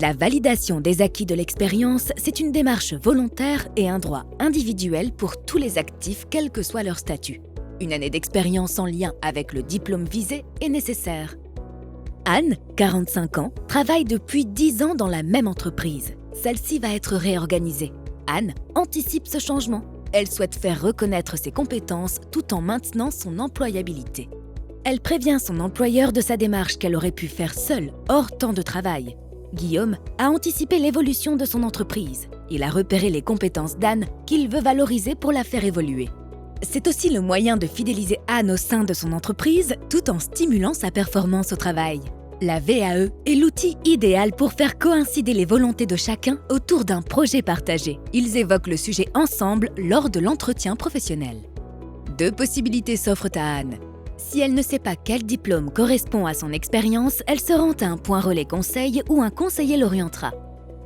La validation des acquis de l'expérience, c'est une démarche volontaire et un droit individuel pour tous les actifs, quel que soit leur statut. Une année d'expérience en lien avec le diplôme visé est nécessaire. Anne, 45 ans, travaille depuis 10 ans dans la même entreprise. Celle-ci va être réorganisée. Anne anticipe ce changement. Elle souhaite faire reconnaître ses compétences tout en maintenant son employabilité. Elle prévient son employeur de sa démarche qu'elle aurait pu faire seule, hors temps de travail. Guillaume a anticipé l'évolution de son entreprise. Il a repéré les compétences d'Anne qu'il veut valoriser pour la faire évoluer. C'est aussi le moyen de fidéliser Anne au sein de son entreprise tout en stimulant sa performance au travail. La VAE est l'outil idéal pour faire coïncider les volontés de chacun autour d'un projet partagé. Ils évoquent le sujet ensemble lors de l'entretien professionnel. 2 possibilités s'offrent à Anne. Si elle ne sait pas quel diplôme correspond à son expérience, elle se rend à un point relais conseil où un conseiller l'orientera.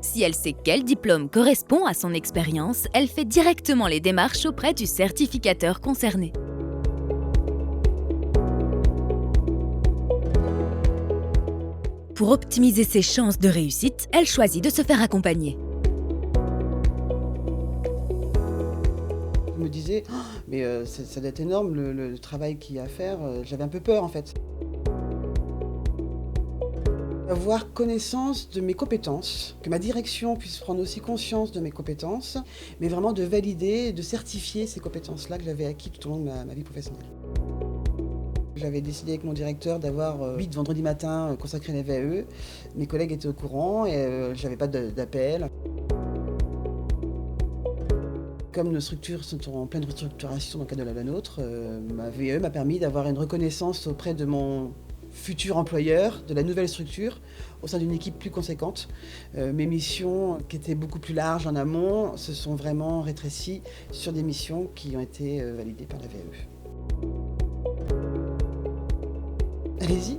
Si elle sait quel diplôme correspond à son expérience, elle fait directement les démarches auprès du certificateur concerné. Pour optimiser ses chances de réussite, elle choisit de se faire accompagner. Je me disais, oh, mais ça doit être énorme le travail qu'il y a à faire. J'avais un peu peur en fait. Avoir connaissance de mes compétences, que ma direction puisse prendre aussi conscience de mes compétences, mais vraiment de valider, de certifier ces compétences-là que j'avais acquises tout au long de ma vie professionnelle. J'avais décidé avec mon directeur d'avoir 8 vendredis matins consacrés à la VAE. Mes collègues étaient au courant et j'avais pas d'appel. Comme nos structures sont en pleine restructuration dans le cadre de la nôtre, ma VAE m'a permis d'avoir une reconnaissance auprès de mon futur employeur, de la nouvelle structure, au sein d'une équipe plus conséquente. Mes missions, qui étaient beaucoup plus larges en amont, se sont vraiment rétrécies sur des missions qui ont été validées par la VAE. Allez-y.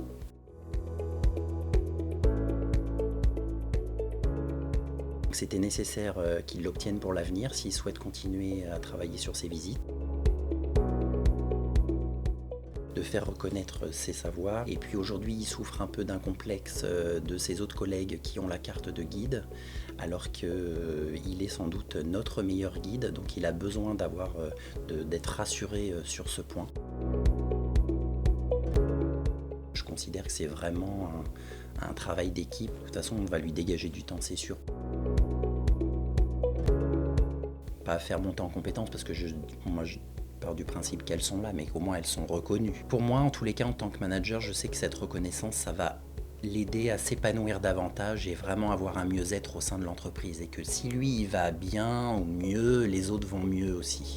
C'était nécessaire qu'il l'obtienne pour l'avenir s'il souhaite continuer à travailler sur ses visites. De faire reconnaître ses savoirs. Et puis aujourd'hui, il souffre un peu d'un complexe de ses autres collègues qui ont la carte de guide, alors qu'il est sans doute notre meilleur guide, donc il a besoin d'être rassuré sur ce point. Je considère que c'est vraiment un travail d'équipe. De toute façon, on va lui dégager du temps, c'est sûr. Pas faire monter en compétences parce que moi je pars du principe qu'elles sont là, mais qu'au moins elles sont reconnues. Pour moi, en tous les cas, en tant que manager, je sais que cette reconnaissance, ça va l'aider à s'épanouir davantage et vraiment avoir un mieux-être au sein de l'entreprise. Et que si lui, il va bien ou mieux, les autres vont mieux aussi.